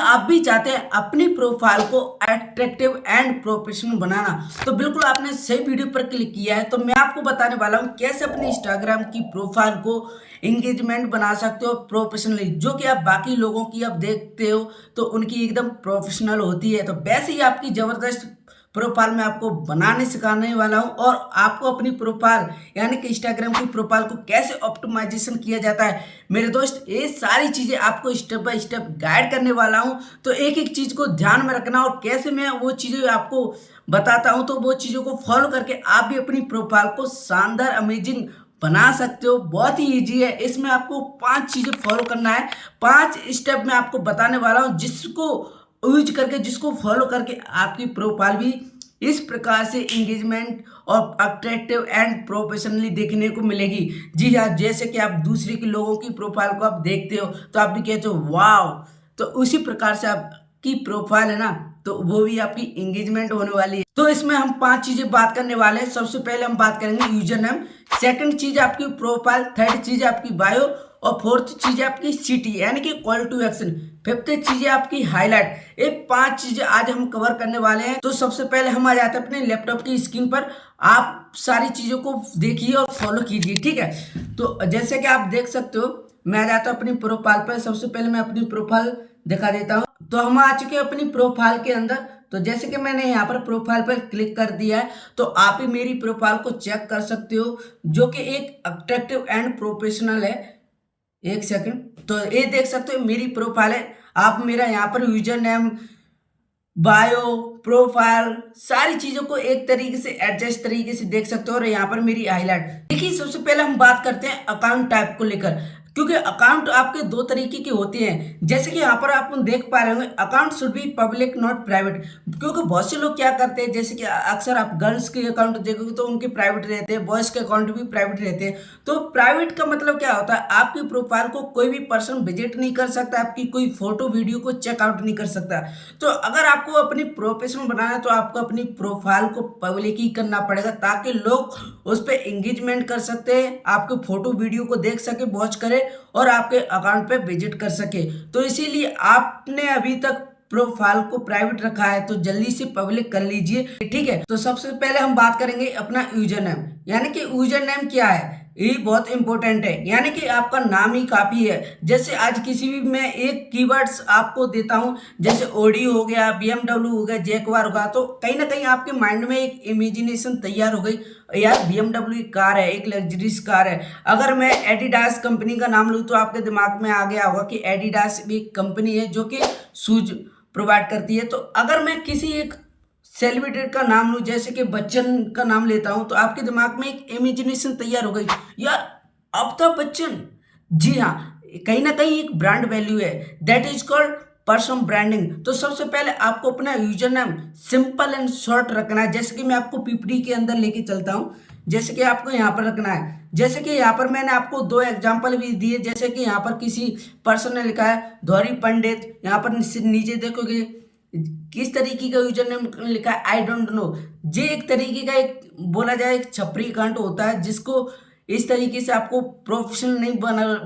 आप भी चाहते हैं अपनी प्रोफाइल को अट्रैक्टिव एंड प्रोफेशनल बनाना, तो बिल्कुल आपने सही वीडियो पर क्लिक किया है। तो मैं आपको बताने वाला हूं कैसे अपने इंस्टाग्राम की प्रोफाइल को एंगेजमेंट बना सकते हो प्रोफेशनली, जो कि आप बाकी लोगों की आप देखते हो तो उनकी एकदम प्रोफेशनल होती है। तो वैसे ही आपकी जबरदस्त प्रोफाइल में आपको बनाने सिखाने वाला हूं, और आपको अपनी प्रोफाइल यानी कि इंस्टाग्राम की प्रोफाइल को कैसे ऑप्टिमाइजेशन किया जाता है मेरे दोस्त, ये सारी चीजें आपको स्टेप बाय स्टेप गाइड करने वाला हूं। तो एक एक चीज को ध्यान में रखना, और कैसे मैं वो चीजें आपको बताता हूं तो वो चीजों को फॉलो करके आप भी अपनी प्रोफाइल को शानदार अमेजिंग बना सकते हो। बहुत ही इजी है, इसमें आपको 5 चीजें फॉलो करना है। 5 स्टेप मैं आपको बताने वाला हूं, जिसको यूज करके, जिसको फॉलो करके आपकी प्रोफाइल भी इस प्रकार से इंगेजमेंट और अट्रैक्टिव एंड प्रोफेशनली देखने को मिलेगी। जी हाँ, जैसे कि आप दूसरे के लोगों की प्रोफाइल को आप देखते हो तो आप भी कहते हो वाव, तो उसी प्रकार से आपकी प्रोफाइल है ना, तो वो भी आपकी इंगेजमेंट होने वाली है। तो इसमें हम 5 चीजें बात करने वाले हैं। सबसे पहले हम बात करेंगे यूजर नेम, सेकंड चीज आपकी प्रोफाइल, थर्ड चीज आपकी बायो, और फोर्थ चीज है आपकी सिटी यानी कि कॉल टू एक्शन, फिफ्थ चीज है आपकी हाईलाइट। ये 5 चीजें आज हम कवर करने वाले हैं। तो सबसे पहले हम आ जाते हैं अपने लैपटॉप की स्क्रीन पर। आप सारी चीजों को देखिए और फॉलो कीजिए, ठीक है। तो जैसे कि आप देख सकते हो, मैं आ जाता हूँ अपनी प्रोफाइल पर। सबसे पहले मैं अपनी प्रोफाइल दिखा देता हूँ। तो हम आ चुके हैं अपनी प्रोफाइल के अंदर। तो जैसे कि मैंने यहाँ पर प्रोफाइल पर क्लिक कर दिया है, तो आप ही मेरी प्रोफाइल को चेक कर सकते हो, जो कि एक अट्रैक्टिव एंड प्रोफेशनल है। एक सेकंड, तो ये देख सकते हो मेरी प्रोफाइल है। आप मेरा यहाँ पर यूजर नेम, बायो, प्रोफाइल, सारी चीजों को एक तरीके से एडजस्ट तरीके से देख सकते हो। और यहाँ पर मेरी हाईलाइट देखिए। सबसे पहले हम बात करते हैं अकाउंट टाइप को लेकर, क्योंकि अकाउंट आपके 2 तरीके के होते हैं। जैसे कि यहाँ पर आप देख पा रहे होंगे, account should be public not private. क्योंकि बहुत से लोग क्या करते हैं, जैसे कि अक्सर आप गर्ल्स के अकाउंट देखोगे तो उनके प्राइवेट रहते हैं, बॉयज के अकाउंट भी प्राइवेट रहते हैं। तो प्राइवेट का मतलब क्या होता है, आपकी प्रोफाइल को कोई भी पर्सन विजिट नहीं कर सकता, आपकी कोई फोटो वीडियो को चेकआउट नहीं कर सकता। तो अगर आपको अपनी प्रोफेशनल बनाना है तो आपको अपनी प्रोफाइल को पब्लिक ही करना पड़ेगा, ताकि लोग उस पर एंगेजमेंट कर सकते हैं, आपके फोटो वीडियो को देख सके, वॉच करे और आपके अकाउंट पे विजिट कर सके। तो इसीलिए आपने अभी तक प्रोफाइल को प्राइवेट रखा है, तो जल्दी से पब्लिक कर लीजिए, ठीक है। तो सबसे पहले हम बात करेंगे अपना यूजर नेम, यानी कि यूजर नेम क्या है, ये बहुत इंपॉर्टेंट है। यानी कि आपका नाम ही काफी है। जैसे आज किसी भी मैं एक कीवर्ड्स आपको देता हूं, जैसे ओडी हो गया, बीएमडब्ल्यू हो गया, जैगवार होगा, तो कहीं ना कहीं आपके माइंड में एक इमेजिनेशन तैयार हो गई, यार बीएमडब्ल्यू एक कार है, एक लग्जरीज कार है। अगर मैं एडिडास कंपनी का नाम लूँ तो आपके दिमाग में आ गया होगा कि एडिडास भी एक कंपनी है जो कि शूज प्रोवाइड करती है। तो अगर मैं किसी एक सेलिब्रिटी का नाम लूं, जैसे कि बच्चन का नाम लेता हूं, तो आपके दिमाग में एक इमेजिनेशन तैयार हो गई, यार अमिताभ बच्चन। जी हाँ, कहीं ना कहीं एक ब्रांड वैल्यू है, that is called personal branding. तो सबसे पहले आपको अपना user name simple and short रखना है। जैसे कि मैं आपको पीपीटी के अंदर लेके चलता हूं, जैसे कि आपको यहाँ पर रखना है। जैसे कि यहाँ पर मैंने आपको 2 एग्जांपल भी दिए, जैसे कि यहाँ पर किसी पर्सन ने लिखा है धौरी पंडित, यहाँ पर नीचे देखोगे किस तरीके का यूजर नेम लिखा है, आई डोंट नो। ये एक तरीके का, एक बोला जाए एक छपरी अकाउंट होता है, जिसको इस तरीके से आपको प्रोफेशनल नहीं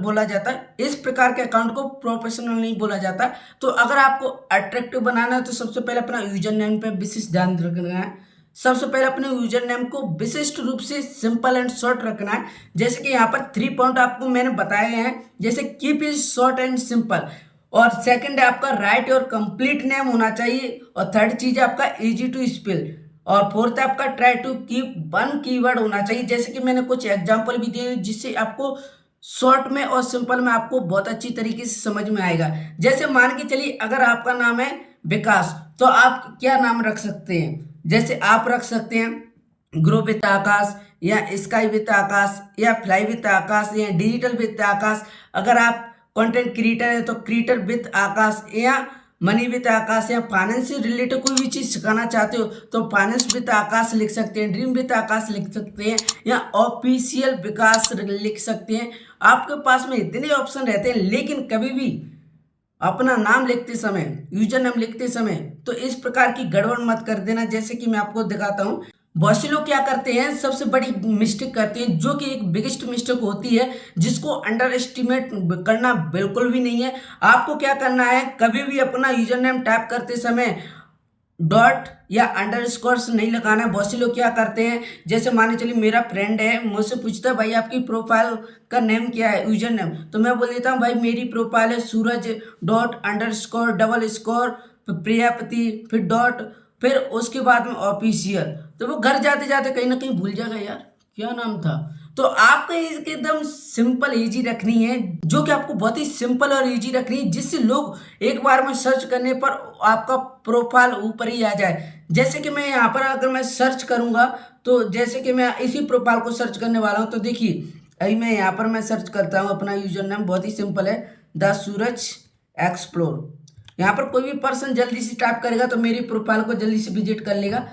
बोला जाता। इस प्रकार के अकाउंट को प्रोफेशनल नहीं बोला जाता। तो अगर आपको अट्रैक्टिव बनाना है तो सबसे पहले अपना यूजर नेम पे विशेष ध्यान रखना है। सबसे पहले अपने यूजर नेम को विशिष्ट रूप से सिंपल एंड शॉर्ट रखना है। जैसे कि यहाँ पर 3 पॉइंट आपको मैंने बताए हैं, जैसे keep is short and simple, और सेकंड है आपका राइट और कंप्लीट नेम होना चाहिए, और थर्ड चीज है आपका इजी टू स्पेल, और फोर्थ है आपका ट्राई टू कीप 1 कीवर्ड होना चाहिए। जैसे कि मैंने कुछ एग्जांपल भी दिए जिससे आपको शॉर्ट में और सिंपल में आपको बहुत अच्छी तरीके से समझ में आएगा। जैसे मान के चलिए अगर आपका नाम है विकास, तो आप क्या नाम रख सकते हैं, जैसे आप रख सकते हैं ग्रो विद आकाश, या स्काई विद आकाश, या फ्लाई विद आकाश, या डिजिटल विद आकाश। अगर आप कंटेंट क्रिएटर है तो क्रिएटर विद आकाश, या मनी विद आकाश, या फाइनेंस से रिलेटेड कोई भी चीज सिखाना चाहते हो तो फाइनेंस विद आकाश लिख सकते हैं, ड्रीम विद आकाश लिख सकते हैं, या ऑफिशियल विकास लिख सकते हैं। आपके पास में इतने ऑप्शन रहते हैं, लेकिन कभी भी अपना नाम लिखते समय, यूजर नेम लिखते समय तो इस प्रकार की गड़बड़ मत कर देना। जैसे कि मैं आपको दिखाता हूं, बहुत से लोग क्या करते हैं, सबसे बड़ी मिस्टेक करते हैं, जो कि एक बिगेस्ट मिस्टेक होती है, जिसको अंडर एस्टिमेट करना बिल्कुल भी नहीं है। आपको क्या करना है, कभी भी अपना यूजर नेम टाइप करते समय डॉट या अंडरस्कोर्स नहीं लगाना है। बहुत से लोग क्या करते हैं, जैसे माने चलिए मेरा फ्रेंड है, मुझसे पूछता है भाई आपकी प्रोफाइल का नेम क्या है, यूजर नेम, तो मैं बोल देता हूँ भाई मेरी प्रोफाइल है सूरज डॉट अंडरस्कोर डबल स्कोर प्रियापति फिर डॉट फिर उसके बाद में ऑफिशियल। तो वो घर जाते जाते कहीं ना कहीं भूल जाएगा यार क्या नाम था। तो आपको इसके एकदम सिंपल इजी रखनी है, जो कि आपको बहुत ही सिंपल और इजी रखनी है, जिससे लोग एक बार में सर्च करने पर आपका प्रोफाइल यूपर ही आ जाए। जैसे कि मैं यहाँ पर अगर मैं सर्च करूंगा, तो जैसे कि मैं इसी प्रोफाइल को सर्च करने वाला हूँ, तो देखिए अभी मैं यहाँ पर मैं सर्च करता हूँ, अपना यूजर नेम बहुत ही सिंपल है, द सूरज एक्सप्लोर। यहाँ पर कोई भी पर्सन जल्दी से टाइप करेगा तो मेरी प्रोफाइल को जल्दी से विजिट कर लेगा।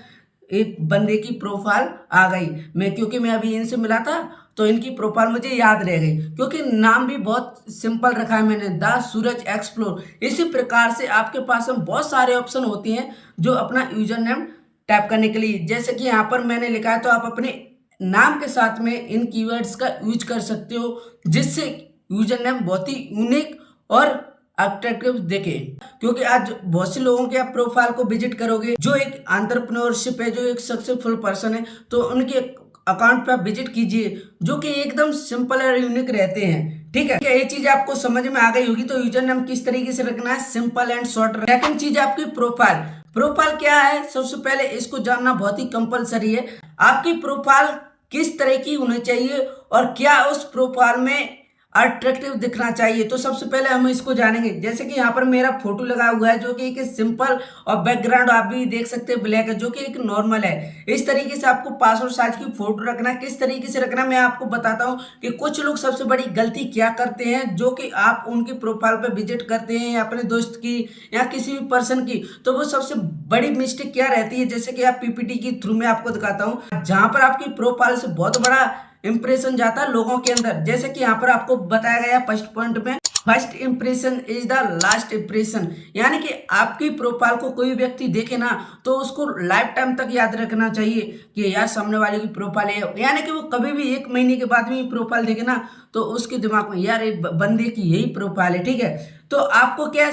एक बंदे की प्रोफाइल आ गई, मैं क्योंकि मैं अभी इनसे मिला था तो इनकी प्रोफाइल मुझे याद रह गई, क्योंकि नाम भी बहुत सिंपल रखा है मैंने, द सूरज एक्सप्लोर। इसी प्रकार से आपके पास में बहुत सारे ऑप्शन होते हैं जो अपना यूजर नेम टाइप करने के लिए, जैसे कि यहाँ पर मैंने लिखा है, तो आप अपने नाम के साथ में इन कीवर्ड्स का यूज कर सकते हो, जिससे यूजर नेम बहुत ही यूनिक और अट्रैक्टिव दिखे। क्योंकि आज बहुत से लोगों के आप प्रोफाइल को विजिट करोगे, जो एक एंटरप्रेन्योरशिप है, जो एक सक्सेसफुल पर्सन है, तो उनके अकाउंट पे आप विजिट कीजिए, जो कि एकदम सिंपल और यूनिक रहते हैं। ठीक है, ये चीज आपको समझ में आ गई होगी। तो यूजर नेम किस तरीके से रखना है, सिंपल एंड शॉर्ट। सेकंड चीज आपकी प्रोफाइल। प्रोफाइल क्या है, सबसे पहले इसको जानना बहुत ही कंपलसरी है। आपकी प्रोफाइल किस तरह की होनी चाहिए और क्या उस प्रोफाइल में अट्रैक्टिव दिखना चाहिए, तो सबसे पहले हम इसको जानेंगे। जैसे कि यहाँ पर मेरा फोटो लगा हुआ है, जो कि एक सिंपल, और बैकग्राउंड आप भी देख सकते हैं ब्लैक है, जो कि एक नॉर्मल है। इस तरीके से आपको पासपोर्ट साइज की फोटो रखना, किस तरीके से रखना मैं आपको बताता हूँ कि कुछ लोग सबसे बड़ी गलती क्या करते हैं, जो कि आप उनकी प्रोफाइल पर विजिट करते हैं या अपने दोस्त की या किसी भी पर्सन की, तो वो सबसे बड़ी मिस्टेक क्या रहती है, जैसे कि आप पीपीटी के थ्रू में आपको दिखाता हूँ, जहां पर आपकी प्रोफाइल से बहुत बड़ा इंप्रेशन जाता है लोगों के अंदर। जैसे कि यहाँ पर आपको बताया गया फर्स्ट पॉइंट में, first impression is the last impression, यानी कि आपकी प्रोफाइल को कोई व्यक्ति देखे ना तो उसको लाइफ टाइम तक याद रखना चाहिए कि यार सामने वाले की प्रोफाइल है, यानी कि वो कभी भी 1 महीने के बाद भी प्रोफाइल देखे ना तो उसके दिमाग में यार एक बंदे की यही प्रोफाइल है। ठीक है, तो आपको क्या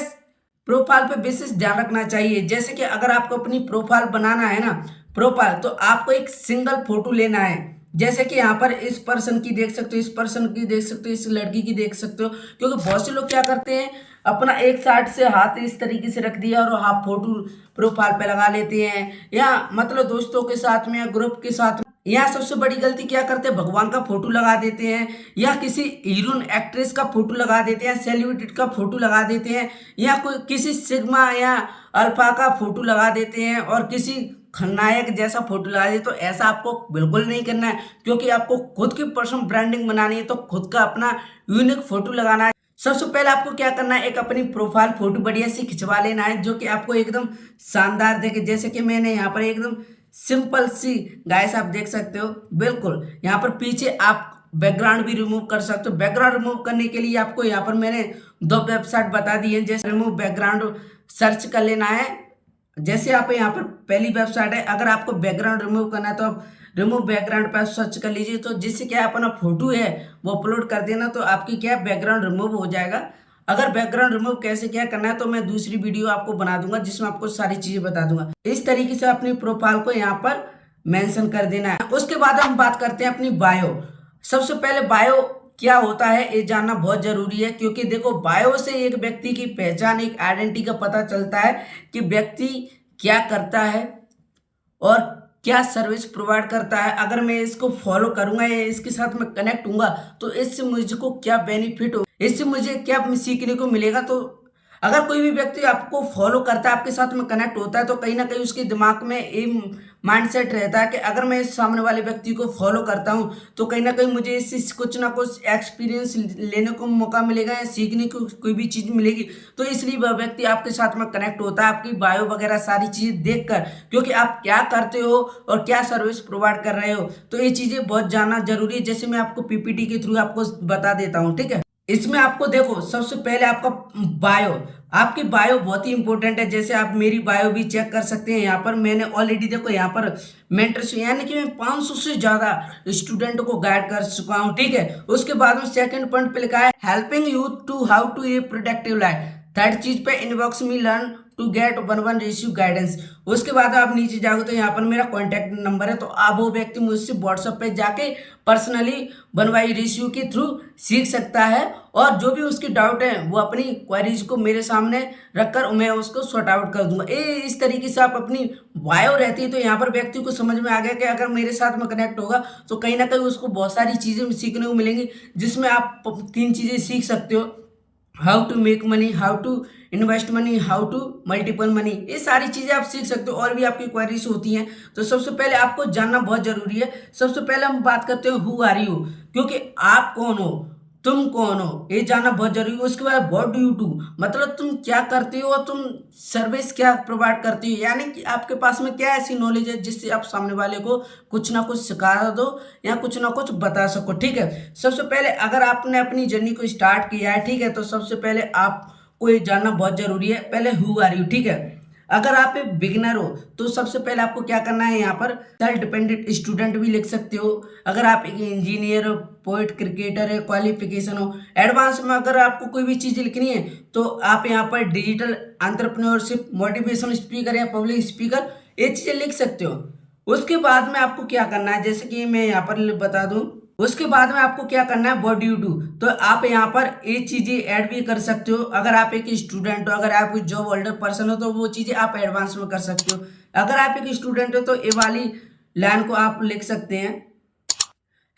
प्रोफाइल पे विशेष ध्यान रखना चाहिए। जैसे कि अगर आपको अपनी प्रोफाइल बनाना है ना, प्रोफाइल, तो आपको एक सिंगल फोटो लेना है। जैसे कि यहाँ पर इस पर्सन की देख सकते हो, इस पर्सन की देख सकते हो, इस लड़की की देख सकते हो, क्योंकि बहुत से लोग क्या करते हैं, अपना एक साइड से हाथ इस तरीके से रख दिया और हाफ फोटो प्रोफाइल पे लगा लेते हैं, या मतलब दोस्तों के साथ में या ग्रुप के साथ में। यहाँ सबसे बड़ी गलती क्या करते हैं, भगवान का फोटो लगा देते हैं, या किसी हीरोइन एक्ट्रेस का फोटो लगा देते हैं, सेलिब्रिटी का फोटो लगा देते हैं, या कोई किसी सिग्मा या अल्फा का फोटो लगा देते हैं, और किसी खलनायक जैसा फोटो लगा दे। तो ऐसा आपको बिल्कुल नहीं करना है, क्योंकि आपको खुद की पर्सनल ब्रांडिंग बनानी है, तो खुद का अपना यूनिक फोटो लगाना है। सबसे पहले आपको क्या करना है, एक अपनी प्रोफाइल फोटो बढ़िया सी खिंचवा लेना है, जो कि आपको एकदम शानदार देखे। जैसे कि मैंने यहाँ पर एकदम सिंपल सी, गाइस आप देख सकते हो, बिल्कुल यहाँ पर पीछे आप बैकग्राउंड भी रिमूव कर सकते हो। बैकग्राउंड रिमूव करने के लिए आपको यहाँ पर मैंने 2 वेबसाइट बता दी है। जैसे रिमूव बैकग्राउंड सर्च कर लेना है, जैसे आप यहाँ पर पहली वेबसाइट है, अगर आपको बैकग्राउंड रिमूव करना है तो आप रिमूव बैकग्राउंड पर सर्च कर लीजिए, तो जिससे क्या अपना फोटो है वो अपलोड कर देना, तो आपकी क्या बैकग्राउंड रिमूव हो जाएगा। अगर बैकग्राउंड रिमूव कैसे क्या करना है तो मैं दूसरी वीडियो आपको बना दूंगा, जिसमें आपको सारी चीजें बता दूंगा। इस तरीके से अपनी प्रोफाइल को यहाँ पर मेंशन कर देना है। उसके बाद हम बात करते हैं अपनी बायो। सबसे पहले बायो क्या होता है ये जानना बहुत जरूरी है, क्योंकि देखो बायो से एक व्यक्ति की पहचान, एक आइडेंटिटी का पता चलता है कि व्यक्ति क्या करता है और क्या सर्विस प्रोवाइड करता है। अगर मैं इसको फॉलो करूंगा या इसके साथ मैं कनेक्ट हूंगा तो इससे मुझको क्या बेनिफिट हो, इससे मुझे क्या सीखने को मिलेगा। तो अगर कोई भी व्यक्ति आपको फॉलो करता है, आपके साथ में कनेक्ट होता है, तो कहीं ना कहीं उसके दिमाग में ये माइंडसेट रहता है कि अगर मैं इस सामने वाले व्यक्ति को फॉलो करता हूं तो कहीं ना कहीं मुझे इससे कुछ ना कुछ एक्सपीरियंस लेने को मौका मिलेगा या सीखने को कोई भी चीज़ मिलेगी। तो इसलिए वह व्यक्ति आपके साथ में कनेक्ट होता है, आपकी बायो वगैरह सारी चीज़ देखकर, क्योंकि आप क्या करते हो और क्या सर्विस प्रोवाइड कर रहे हो, तो ये चीज़ें बहुत जानना जरूरी है। जैसे मैं आपको पीपीटी के थ्रू आपको बता देता हूँ। ठीक है, इसमें आपको देखो सबसे पहले आपका बायो, आपकी बायो बहुत ही इंपॉर्टेंट है। जैसे आप मेरी बायो भी चेक कर सकते हैं। यहाँ पर मैंने ऑलरेडी देखो यहाँ पर मेंटरशिप यानी कि मैं 500 से ज़्यादा स्टूडेंट को गाइड कर चुका हूँ, ठीक है। उसके बाद में सेकंड पॉइंट पे लिखा है helping youth to how to a productive life. Third चीज पे inbox me learn to get 1-1 ratio guidance. उसके बाद आप नीचे जाओगे तो यहाँ पर मेरा कॉन्टैक्ट नंबर है, तो आप वो व्यक्ति मुझसे व्हाट्सएप पे जाके पर्सनली बनवाई रेशियो के थ्रू सीख सकता है, और जो भी उसकी डाउट है वो अपनी क्वेरीज को मेरे सामने रखकर मैं उसको सॉर्ट आउट कर दूंगा। इस तरीके से आप अपनी बायो रहती है तो यहाँ पर व्यक्ति को समझ में आ गया कि अगर मेरे साथ में कनेक्ट होगा तो कहीं ना कहीं उसको बहुत सारी चीज़ें सीखने को मिलेंगी, जिसमें आप 3 चीज़ें सीख सकते हो। How to make money, how to invest money, how to multiple money, ये सारी चीज़ें आप सीख सकते हो। और भी आपकी क्वेरीज होती हैं, तो सबसे पहले आपको जानना बहुत जरूरी है। सबसे पहले हम बात करते हैं हु आर यू, क्योंकि आप कौन हो, तुम कौन हो, ये जानना बहुत जरूरी है। उसके बाद व्हाट डू यू डू, मतलब तुम क्या करते हो, तुम सर्विस क्या प्रोवाइड करती हो, यानी कि आपके पास में क्या ऐसी नॉलेज है जिससे आप सामने वाले को कुछ ना कुछ सिखा दो या कुछ ना कुछ बता सको, ठीक है। सबसे पहले अगर आपने अपनी जर्नी को स्टार्ट किया है, ठीक है, तो सबसे पहले आपको ये जानना बहुत जरूरी है पहले हु आर यू, ठीक है। अगर आप एक बिगिनर हो तो सबसे पहले आपको क्या करना है, यहाँ पर सेल्फ डिपेंडेंट स्टूडेंट भी लिख सकते हो। अगर आप एक इंजीनियर हो, पोएट, क्रिकेटर है, क्वालिफिकेशन हो, एडवांस में अगर आपको कोई भी चीज़ लिखनी है तो आप यहाँ पर डिजिटल एंटरप्रेन्योरशिप, मोटिवेशनल स्पीकर या पब्लिक स्पीकर, ये चीज़ें लिख सकते हो। उसके बाद में आपको क्या करना है, जैसे कि मैं यहाँ पर बता दूं, उसके बाद में आपको क्या करना है व्हाट डू यू डू, तो आप यहाँ पर ये चीजें ऐड भी कर सकते हो। अगर आप एक स्टूडेंट हो, अगर आप कोई जॉब होल्डर पर्सन हो तो वो चीजें आप एडवांस में कर सकते हो। अगर आप एक स्टूडेंट हो तो ये वाली लाइन को आप लिख सकते हैं,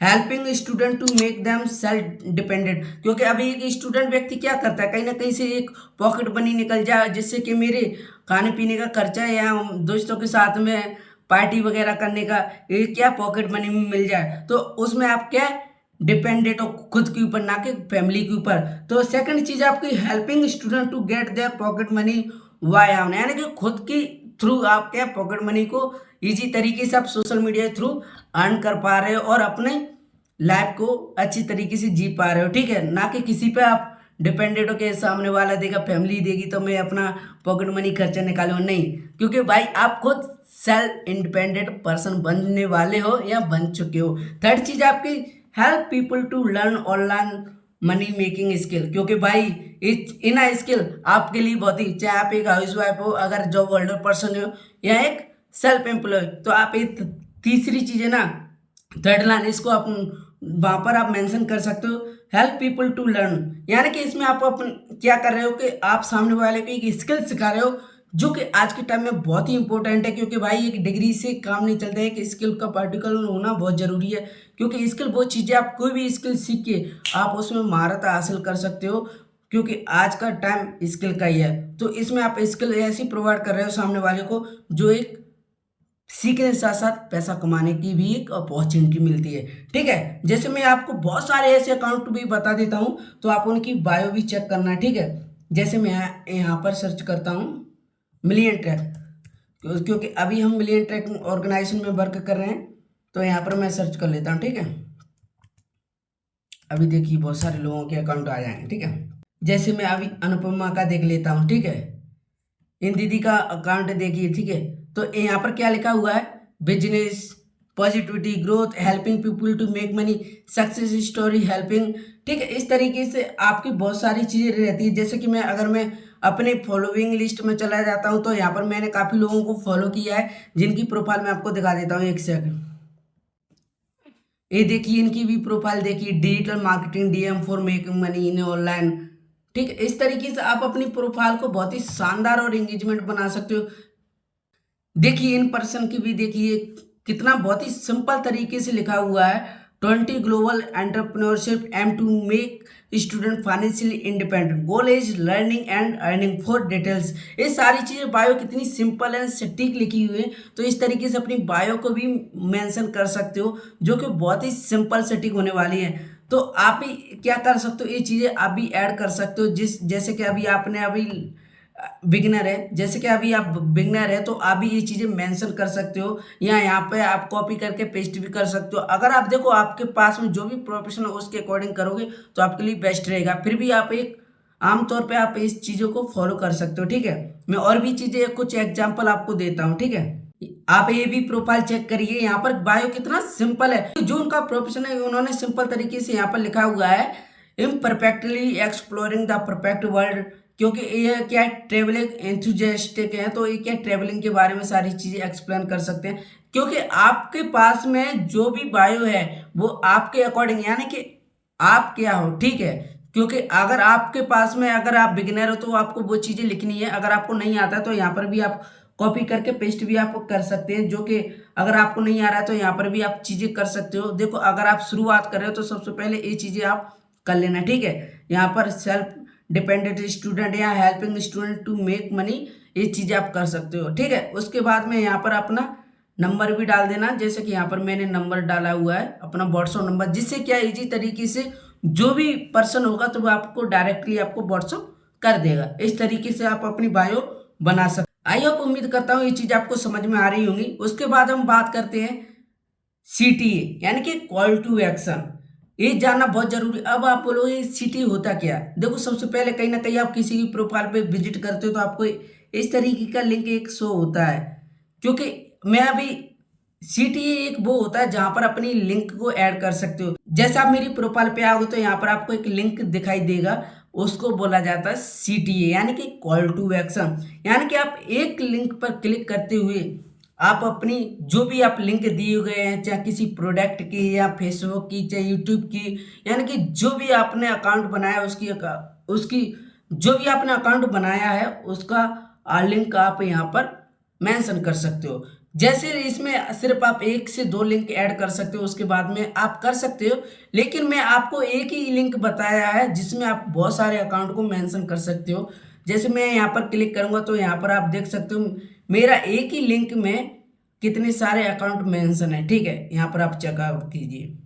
helping student to make them self dependent, क्योंकि अभी एक स्टूडेंट व्यक्ति क्या करता है, कहीं ना कहीं से एक पॉकेट मनी निकल जाए जिससे कि मेरे खाने पीने का खर्चा या दोस्तों के साथ में पार्टी वगैरह करने का ये क्या पॉकेट मनी में मिल जाए, तो उसमें आप क्या डिपेंडेंट हो खुद के ऊपर, ना कि फैमिली के ऊपर। तो सेकंड चीज आपकी helping student to get their pocket money why on, यानी कि खुद की थ्रू आप क्या पॉकेट मनी को इजी तरीके से आप सोशल मीडिया के थ्रू अर्न कर पा रहे हो और अपने लाइफ को अच्छी तरीके से जी पा रहे हो, ठीक है। ना कि किसी पे आप डिपेंडेंट हो के सामने वाला देगा, फैमिली देगी तो मैं अपना पॉकेट मनी खर्चा निकालूं, नहीं, क्योंकि भाई आप खुद सेल्फ इंडिपेंडेंट पर्सन बनने वाले हो या बन चुके हो। थर्ड चीज आपकी help people to learn online money making skill, क्योंकि भाई इन स्किल आपके लिए बहुत ही, चाहे आप एक हाउस वाइफ हो, अगर जॉब होल्डर पर्सन हो या एक सेल्फ एम्प्लॉय, तो आप ये तीसरी चीज है ना, थर्ड लाइन, इसको आप वहां पर आप मेंशन कर सकते हो, हेल्प पीपल टू लर्न, यानी कि इसमें आप अपन क्या कर रहे हो कि आप सामने वाले को एक स्किल सिखा रहे हो जो कि आज के टाइम में बहुत ही इंपॉर्टेंट है। क्योंकि भाई एक डिग्री से काम नहीं चलता है, कि स्किल का पार्टिकुलर होना बहुत जरूरी है। क्योंकि स्किल वो चीज़ है, आप कोई भी स्किल सीख के आप उसमें महारत हासिल कर सकते हो, क्योंकि आज का टाइम स्किल का ही है। तो इसमें आप स्किल ऐसी प्रोवाइड कर रहे हो सामने वाले को जो एक सीखने के साथ साथ पैसा कमाने की भी एक अपॉर्चुनिटी मिलती है, ठीक है। जैसे मैं आपको बहुत सारे ऐसे अकाउंट भी बता देता हूँ, तो आप उनकी बायो भी चेक करना, ठीक है। जैसे मैं यहाँ पर सर्च करता हूँ मिलियन ट्रैक, क्योंकि अभी हम मिलियन ट्रैक ऑर्गेनाइजेशन में वर्क कर रहे हैं, तो यहाँ पर मैं सर्च कर लेता हूँ, ठीक है। अभी देखिए बहुत सारे लोगों के अकाउंट आ जाएंगे, ठीक है। जैसे मैं अभी अनुपमा का देख लेता हूँ, ठीक है, इन दीदी का अकाउंट देखिए, ठीक है। तो यहाँ पर क्या लिखा हुआ है, business, positivity, growth, helping people to make money, success story, helping, ठीक है। इस तरीके से आपकी बहुत सारी चीज़ें रहती है। जैसे कि अगर मैं अपने फॉलोइंग लिस्ट में चला जाता हूँ तो यहाँ पर मैंने काफ़ी लोगों को फॉलो किया है, जिनकी प्रोफाइल मैं आपको दिखा देता हूँ, एक सेकंड। ये देखिए इनकी भी प्रोफाइल देखिए, digital marketing, DM for making money in online, ठीक है। इस तरीके से आप अपनी प्रोफाइल को बहुत ही शानदार और एंगेजमेंट बना सकते हो। देखिए इन पर्सन की भी देखिए कितना बहुत ही सिंपल तरीके से लिखा हुआ है, 20 global entrepreneurship aim to make student financially independent, goal is learning and earning for details. ये सारी चीज़ें बायो कितनी सिंपल एंड सटीक लिखी हुई है, तो इस तरीके से अपनी बायो को भी मेंशन कर सकते हो, जो कि बहुत ही सिंपल सटीक होने वाली है। तो आप भी क्या कर सकते हो, ये चीज़ें आप भी ऐड कर सकते हो। जैसे कि अभी आपने अभी बिगनर है, जैसे कि अभी आप बिगनर है तो आप भी ये चीज़ें मेंशन कर सकते हो, या यहाँ पे आप कॉपी करके पेस्ट भी कर सकते हो। अगर आप देखो आपके पास में जो भी प्रोफेशन है उसके अकॉर्डिंग करोगे तो आपके लिए बेस्ट रहेगा। फिर भी आप एक आमतौर पे आप इस चीज़ों को फॉलो कर सकते हो, ठीक है। मैं और भी चीज़ें कुछ एग्जांपल आपको देता हूँ, ठीक है। आप ये भी प्रोफाइल चेक करिए, यहाँ पर बायो कितना सिंपल है। जो उनका प्रोफेशन है उन्होंने सिंपल तरीके से यहाँ पर लिखा हुआ है, imperfectly exploring the perfect world. क्योंकि ये क्या है, ट्रेवलिंग एंथुजियास्टिक है, तो ये क्या ट्रेवलिंग के बारे में सारी चीज़ें एक्सप्लेन कर सकते हैं। क्योंकि आपके पास में जो भी बायो है वो आपके अकॉर्डिंग, यानी कि आप क्या हो, ठीक है। क्योंकि अगर आपके पास में, अगर आप बिगिनर हो तो आपको वो चीज़ें लिखनी है, अगर आपको नहीं आता है तो यहाँ पर भी आप कॉपी करके पेस्ट भी आप कर सकते हैं। जो कि अगर आपको नहीं आ रहा है तो यहाँ पर भी आप चीज़ें कर सकते हो। देखो, अगर आप शुरुआत कर रहे हो तो सबसे पहले ये चीज़ें आप कर लेना, ठीक है। यहाँ पर सेल्फ डिपेंडेंट स्टूडेंट या helping student to make money, ये चीज़ें आप कर सकते हो, ठीक है। उसके बाद में यहाँ पर अपना नंबर भी डाल देना, जैसे कि यहाँ पर मैंने नंबर डाला हुआ है अपना व्हाट्सअप नंबर, जिससे क्या इजी तरीके से जो भी पर्सन होगा तो वो आपको डायरेक्टली आपको व्हाट्सअप कर देगा। इस तरीके से आप अपनी बायो बना सकते। आई होप, उम्मीद करता हूँ ये चीज़ आपको समझ में आ रही होंगी। उसके बाद हम बात करते हैं CTA, यानी कि कॉल टू एक्शन। ये जानना बहुत जरूरी। अब आप बोलोगे CTA होता क्या है? देखो, सबसे पहले कहीं ना कहीं आप किसी की प्रोफाइल पे विजिट करते हो तो आपको इस तरीके का लिंक एक शो होता है। क्योंकि मैं अभी CTA एक वो होता है जहां पर अपनी लिंक को ऐड कर सकते हो। जैसे आप मेरी प्रोफाइल पे आओगे तो यहाँ पर आपको एक लिंक दिखाई देगा, उसको बोला जाता है CTA, यानी कि कॉल टू एक्शन। यानी कि आप एक लिंक पर क्लिक करते हुए आप अपनी जो भी आप लिंक दिए गए हैं, चाहे किसी प्रोडक्ट की या फेसबुक की, चाहे यूट्यूब की, यानी कि जो भी आपने अकाउंट बनाया उसकी जो भी आपने अकाउंट बनाया है उसका लिंक आप यहाँ पर मेंशन कर सकते हो। जैसे इसमें सिर्फ आप एक से दो लिंक ऐड कर सकते हो, उसके बाद में आप कर सकते हो। लेकिन मैं आपको एक ही लिंक बताया है जिसमें आप बहुत सारे अकाउंट को मेंशन कर सकते हो। जैसे मैं यहाँ पर क्लिक करूंगा तो यहाँ पर आप देख सकते हो मेरा एक ही लिंक में कितने सारे अकाउंट मेंशन है, ठीक है। यहाँ पर आप चेकआउट कीजिए।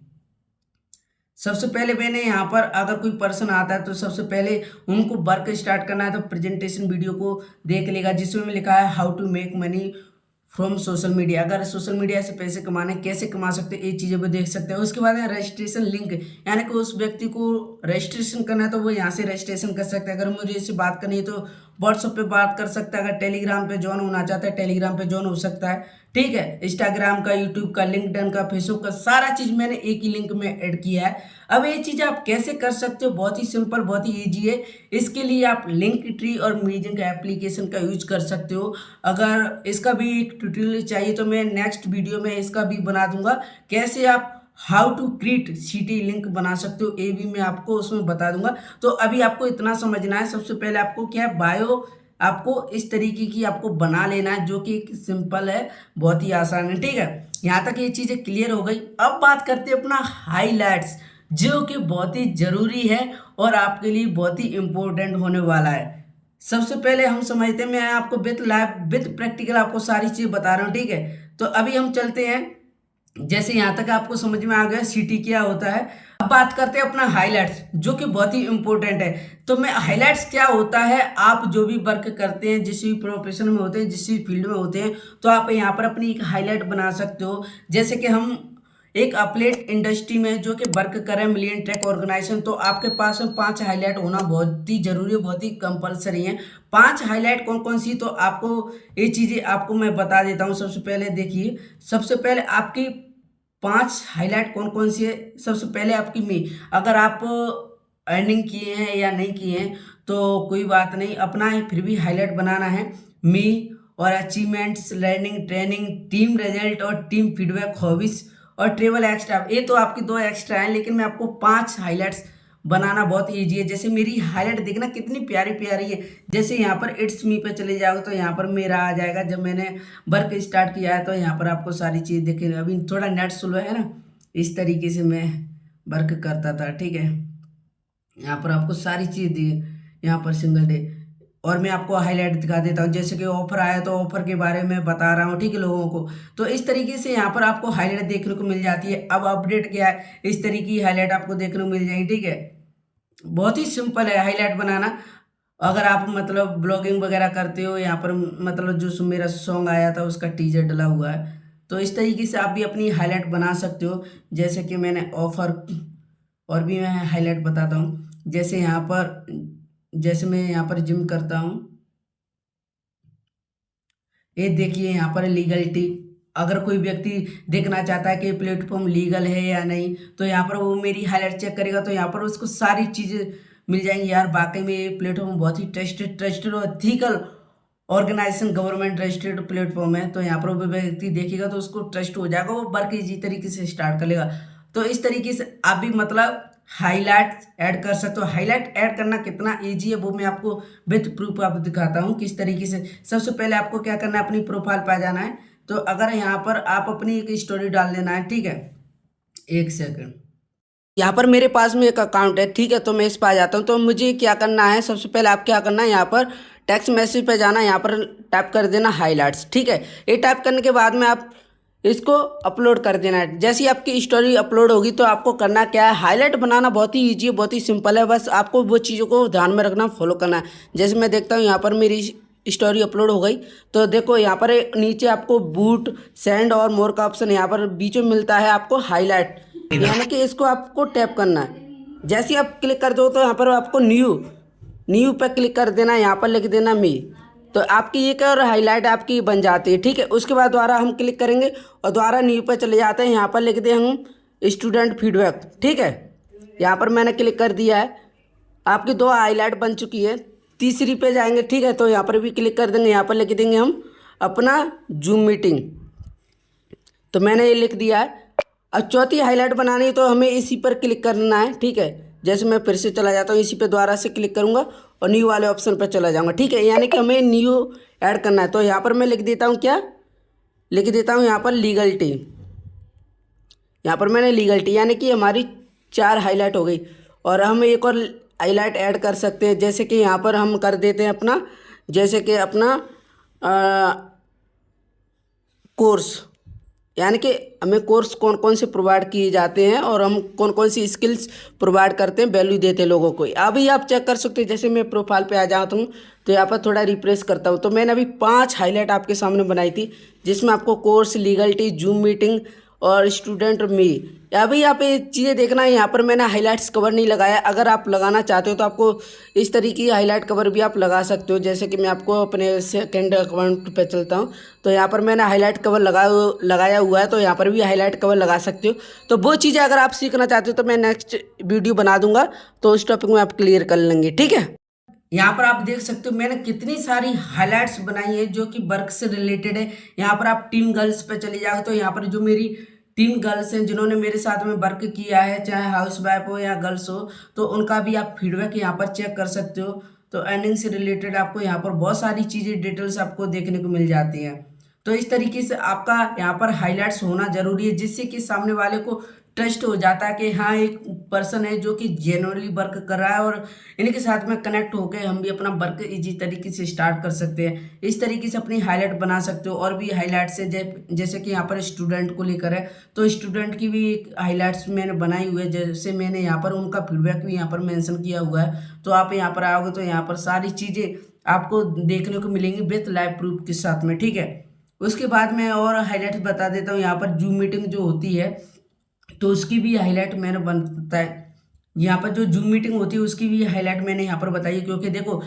सबसे पहले मैंने यहाँ पर, अगर कोई पर्सन आता है तो सबसे पहले उनको वर्क स्टार्ट करना है तो प्रेजेंटेशन वीडियो को देख लेगा, जिसमें लिखा है how to make money from social media. अगर सोशल मीडिया से पैसे कमाने, कैसे कमा सकते हैं, ये चीज़ें भी देख सकते हैं। उसके बाद है रजिस्ट्रेशन लिंक, यानी कि उस व्यक्ति को रजिस्ट्रेशन करना है तो वो यहाँ से रजिस्ट्रेशन कर सकते हैं। अगर मुझे इससे बात करनी है तो व्हाट्सएप पे बात कर सकता है। अगर टेलीग्राम पे ज्वाइन होना चाहता है, टेलीग्राम पे ज्वाइन हो सकता है, ठीक है। इंस्टाग्राम का, यूट्यूब का, लिंक्डइन का, फेसबुक का, सारा चीज़ मैंने एक ही लिंक में ऐड किया है। अब ये चीज़ आप कैसे कर सकते हो, बहुत ही सिंपल, बहुत ही ईजी है। इसके लिए आप लिंक ट्री और मीजिंग का एप्लीकेशन का यूज कर सकते हो। अगर इसका भी एक ट्यूटोरियल चाहिए तो मैं नेक्स्ट वीडियो में इसका भी बना दूंगा, कैसे आप how to create CTA link बना सकते हो, ये भी मैं आपको उसमें बता दूंगा। तो अभी आपको इतना समझना है, सबसे पहले आपको क्या है, बायो आपको इस तरीके की आपको बना लेना है, जो कि सिंपल है, बहुत ही आसान है, ठीक है। यहाँ तक ये चीज़ें क्लियर हो गई। अब बात करते हैं अपना हाईलाइट्स, जो कि बहुत ही ज़रूरी है और आपके लिए बहुत ही इम्पोर्टेंट होने वाला है। सबसे पहले हम समझते हैं, मैं आपको विथ लाइव विथ प्रैक्टिकल आपको सारी चीज़ बता रहा हूँ, ठीक है। तो अभी हम चलते हैं, जैसे यहाँ तक आपको समझ में आ गया CTA क्या होता है। अब बात करते हैं अपना हाइलाइट्स, जो कि बहुत ही इंपॉर्टेंट है। तो मैं हाइलाइट्स क्या होता है, आप जो भी वर्क करते हैं, जिस भी प्रोफेशन में होते हैं, जिस भी फील्ड में होते हैं, तो आप यहाँ पर अपनी एक हाईलाइट बना सकते हो। जैसे कि हम एक अपलेट इंडस्ट्री में जो कि वर्क करें, मिलियन ट्रैक ऑर्गेनाइजेशन, तो आपके पास में 5 हाईलाइट होना बहुत ही जरूरी है, बहुत ही कंपलसरी है। 5 हाईलाइट कौन कौन सी, तो आपको ये चीज़ें आपको मैं बता देता हूँ। सबसे पहले देखिए, सबसे पहले आपकी 5 हाईलाइट कौन कौन सी है। सबसे पहले आपकी मी, अगर आप अर्निंग किए हैं या नहीं किए हैं तो कोई बात नहीं, अपना है फिर भी हाईलाइट बनाना है। मी और achievements, learning, training, team result और टीम फीडबैक, हॉबीज और ट्रेवल एक्स्ट्रा। ये तो आपकी 2 एक्स्ट्रा हैं, लेकिन मैं आपको 5 हाईलाइट्स बनाना बहुत ईजी है। जैसे मेरी हाईलाइट देखना कितनी प्यारी प्यारी है। जैसे यहाँ पर इट्स मी पे चले जाओगे तो यहाँ पर मेरा आ जाएगा, जब मैंने वर्क स्टार्ट किया है तो यहाँ पर आपको सारी चीज़ देखे। अभी थोड़ा नेट स्लो है ना, इस तरीके से मैं वर्क करता था, ठीक है। यहाँ पर आपको सारी चीज़ दी, यहाँ पर सिंगल डे, और मैं आपको हाईलाइट दिखा देता हूँ। जैसे कि ऑफर आया तो ऑफर के बारे में बता रहा हूँ, ठीक है, लोगों को। तो इस तरीके से यहाँ पर आपको हाईलाइट देखने को मिल जाती है। अब अपडेट क्या है, इस तरीके की हाईलाइट आपको देखने को मिल जाएगी, ठीक है। बहुत ही सिंपल है हाईलाइट बनाना। अगर आप मतलब ब्लॉगिंग वगैरह करते हो, यहाँ पर मतलब जो मेरा सॉन्ग आया था उसका टीजर डला हुआ है, तो इस तरीके से आप भी अपनी हाईलाइट बना सकते हो। जैसे कि मैंने ऑफर, और भी मैं हाईलाइट बताता हूँ। जैसे यहाँ पर जैसे मैं यहाँ पर जिम करता हूँ, ये देखिए यहाँ पर लीगलिटी। अगर कोई व्यक्ति देखना चाहता है कि प्लेटफॉर्म लीगल है या नहीं, तो यहाँ पर वो मेरी हाईलाइट चेक करेगा, तो यहाँ पर उसको सारी चीज़ें मिल जाएंगी। यार वाकई में ये प्लेटफॉर्म बहुत ही ट्रस्टेड और ethical organisation government registered platform है। तो यहाँ पर वो व्यक्ति देखेगा तो उसको ट्रस्ट हो जाएगा, वो वर्क इजी तरीके से स्टार्ट कर लेगा। तो इस तरीके से आप भी मतलब हाईलाइट ऐड कर सकते हो। हाईलाइट ऐड करना कितना इजी है वो मैं आपको विद प्रूफ आपको दिखाता हूँ किस तरीके से। सबसे पहले आपको क्या करना है, अपनी प्रोफाइल पे आ जाना है। तो अगर यहाँ पर आप अपनी एक स्टोरी डाल देना है, ठीक है, एक सेकंड। यहाँ पर मेरे पास में एक अकाउंट है, ठीक है, तो मैं इस पर आ जाता हूँ। तो मुझे क्या करना है, सबसे पहले आप क्या करना है, यहाँ पर टेक्स्ट मैसेज पे जाना है, यहाँ पर टाइप कर देना हाईलाइट्स, ठीक है। ये टाइप करने के बाद में आप इसको अपलोड कर देना है। जैसे ही आपकी स्टोरी अपलोड होगी तो आपको करना क्या है, हाईलाइट बनाना बहुत ही ईजी है, बहुत ही सिंपल है। बस आपको वो चीज़ों को ध्यान में रखना, फॉलो करना है। जैसे मैं देखता हूँ यहाँ पर मेरी स्टोरी अपलोड हो गई, तो देखो यहाँ पर नीचे आपको बूट सेंड और मोर का ऑप्शन यहाँ पर बीच में मिलता है आपको हाईलाइट, यानी कि इसको आपको टैप करना है। जैसे ही आप क्लिक कर दो तो यहाँ पर आपको न्यू न्यू पे क्लिक कर देना, यहाँ पर लिख देना मी। तो आपकी एक और हाईलाइट आपकी बन जाती है, ठीक है। उसके बाद दोबारा हम क्लिक करेंगे और दोबारा न्यू पे चले जाते हैं। यहाँ पर लिख दें हम स्टूडेंट फीडबैक, ठीक है। यहाँ पर मैंने क्लिक कर दिया है, आपकी 2 हाईलाइट बन चुकी है। तीसरी पे जाएंगे, ठीक है, तो यहाँ पर भी क्लिक कर देंगे। यहाँ पर लिख देंगे हम अपना जूम मीटिंग, तो मैंने ये लिख दिया है। अब चौथी हाईलाइट बनानी है तो हमें इसी पर क्लिक करना है, ठीक है। जैसे मैं फिर से चला जाता हूँ, इसी पे दोबारा से क्लिक करूँगा और न्यू वाले ऑप्शन पर चला जाऊँगा, ठीक है। यानी कि हमें न्यू ऐड करना है। तो यहाँ पर मैं लिख देता हूँ, क्या लिख देता हूँ, यहाँ पर लीगलिटी। यहाँ पर मैंने लीगलिटी, यानी कि हमारी 4 हाईलाइट हो गई। और हम एक और हाईलाइट ऐड कर सकते हैं, जैसे कि यहाँ पर हम कर देते हैं अपना, जैसे कि अपना कोर्स, यानी कि हमें कोर्स कौन कौन से प्रोवाइड किए जाते हैं और हम कौन कौन सी स्किल्स प्रोवाइड करते हैं, वैल्यू देते हैं लोगों को। अभी आप चेक कर सकते हैं, जैसे मैं प्रोफाइल पे आ जाता हूँ तो यहाँ पर थोड़ा रिफ्रेश करता हूँ, तो मैंने अभी 5 हाईलाइट आपके सामने बनाई थी, जिसमें आपको कोर्स, लीगलिटी, जूम मीटिंग और स्टूडेंट मी। अभी आप ये चीज़ें देखना है, यहाँ पर मैंने हाईलाइट्स कवर नहीं लगाया। अगर आप लगाना चाहते हो तो आपको इस तरीके की हाईलाइट कवर भी आप लगा सकते हो। जैसे कि मैं आपको अपने सेकेंड अकाउंट पे चलता हूँ, तो यहाँ पर मैंने हाईलाइट कवर लगाया हुआ है, तो यहाँ पर भी हाईलाइट कवर लगा सकते हो। तो वो चीज़ें अगर आप सीखना चाहते हो तो मैं नेक्स्ट वीडियो बना दूंगा, तो उस टॉपिक में आप क्लियर कर लेंगे, ठीक है। यहाँ पर आप देख सकते हो मैंने कितनी सारी हाईलाइट्स बनाई है जो कि वर्क से रिलेटेड है। यहाँ पर आप टीम गर्ल्स पे चले जाओ, तो यहाँ पर जो मेरी टीम गर्ल्स हैं जिन्होंने मेरे साथ में वर्क किया है, चाहे हाउस वाइफ हो या गर्ल्स हो, तो उनका भी आप फीडबैक यहाँ पर चेक कर सकते हो। तो अर्निंग से रिलेटेड आपको यहाँ पर बहुत सारी चीज़ें डिटेल्स आपको देखने को मिल जाती हैं। तो इस तरीके से आपका यहाँ पर हाईलाइट्स होना जरूरी है, जिससे कि सामने वाले को ट्रस्ट हो जाता है कि हाँ एक पर्सन है जो कि जेन्युइनली वर्क कर रहा है और इनके साथ में कनेक्ट होकर हम भी अपना वर्क इजी तरीके से स्टार्ट कर सकते हैं। इस तरीके से अपनी हाईलाइट बना सकते हो। और भी हाईलाइट्स है जैसे कि यहाँ पर स्टूडेंट को लेकर है, तो स्टूडेंट की भी एक हाईलाइट्स मैंने बनाई हुई है। जैसे मैंने यहाँ पर उनका फीडबैक भी यहाँ पर मेंशन किया हुआ है। तो आप यहाँ पर आओगे तो यहाँ पर सारी चीज़ें आपको देखने को मिलेंगी विथ लाइव प्रूफ के साथ में, ठीक है। उसके बाद मैं और हाईलाइट बता देता हूँ। यहाँ पर जूम मीटिंग जो होती है तो उसकी भी हाईलाइट मैंने बनता है। यहाँ पर जो जूम मीटिंग होती है उसकी भी हाईलाइट मैंने यहाँ पर बताई है, क्योंकि देखो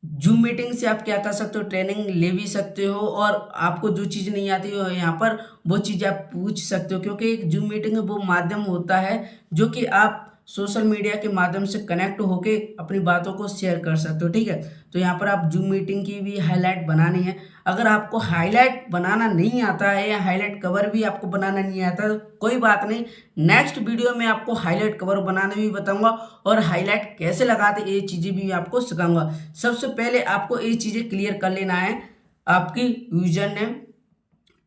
जूम मीटिंग से आप क्या कर सकते हो, ट्रेनिंग ले भी सकते हो और आपको जो चीज़ नहीं आती हो यहाँ पर वो चीज़ आप पूछ सकते हो। क्योंकि एक जूम मीटिंग वो माध्यम होता है जो कि आप सोशल मीडिया के माध्यम से कनेक्ट होके अपनी बातों को शेयर कर सकते हो, ठीक है। तो यहाँ पर आप जूम मीटिंग की भी हाईलाइट बनानी है। अगर आपको हाईलाइट बनाना नहीं आता है या हाईलाइट कवर भी आपको बनाना नहीं आता तो कोई बात नहीं, नेक्स्ट वीडियो में आपको हाईलाइट कवर बनाने भी बताऊंगा और हाईलाइट कैसे लगाते ये चीज़ें भी आपको सिखाऊंगा। सबसे पहले आपको ये चीज़ें क्लियर कर लेना है, आपकी user name,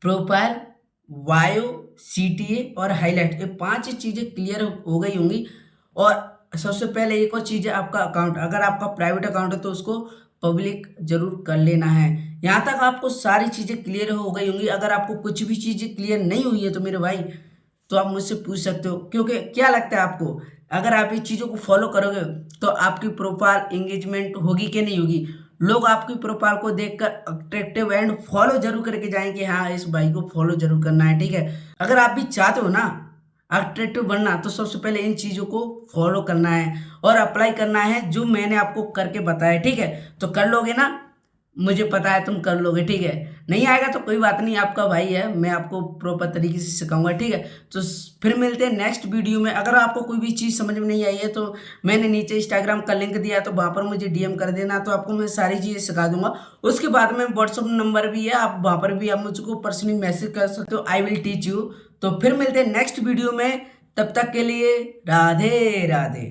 profile, bio, CTA और हाईलाइट, ये 5 चीज़ें क्लियर हो गई होंगी। और सबसे पहले एक और चीज़ है आपका अकाउंट। अगर आपका प्राइवेट अकाउंट है तो उसको पब्लिक जरूर कर लेना है। यहाँ तक आपको सारी चीज़ें क्लियर हो गई होंगी। अगर आपको कुछ भी चीज़ें क्लियर नहीं हुई है तो मेरे भाई तो आप मुझसे पूछ सकते हो, क्योंकि क्या लगता है आपको अगर आप इस चीज़ों को फॉलो करोगे तो आपकी प्रोफाइल एंगेजमेंट होगी कि नहीं होगी। लोग आपकी प्रोफाइल को देखकर अट्रैक्टिव एंड फॉलो जरूर करके जाएंगे, हाँ इस भाई को फॉलो जरूर करना है, ठीक है। अगर आप भी चाहते हो ना अट्रैक्टिव बनना, तो सबसे पहले इन चीज़ों को फॉलो करना है और अप्लाई करना है जो मैंने आपको करके बताया, ठीक है। तो कर लोगे ना, मुझे पता है तुम कर लोगे, ठीक है। नहीं आएगा तो कोई बात नहीं, आपका भाई है, मैं आपको प्रॉपर तरीके से सिखाऊंगा, ठीक है। तो फिर मिलते हैं नेक्स्ट वीडियो में। अगर आपको कोई भी चीज़ समझ में नहीं आई है तो मैंने नीचे इंस्टाग्राम का लिंक दिया है, तो वहाँ पर मुझे डीएम कर देना, तो आपको मैं सारी चीज़ें सिखा दूंगा। उसके बाद में व्हाट्सअप नंबर भी है, आप वहाँ पर भी आप मुझको पर्सनली मैसेज कर सकते हो, आई विल टीच यू। तो फिर मिलते हैं नेक्स्ट वीडियो में, तब तक के लिए राधे राधे।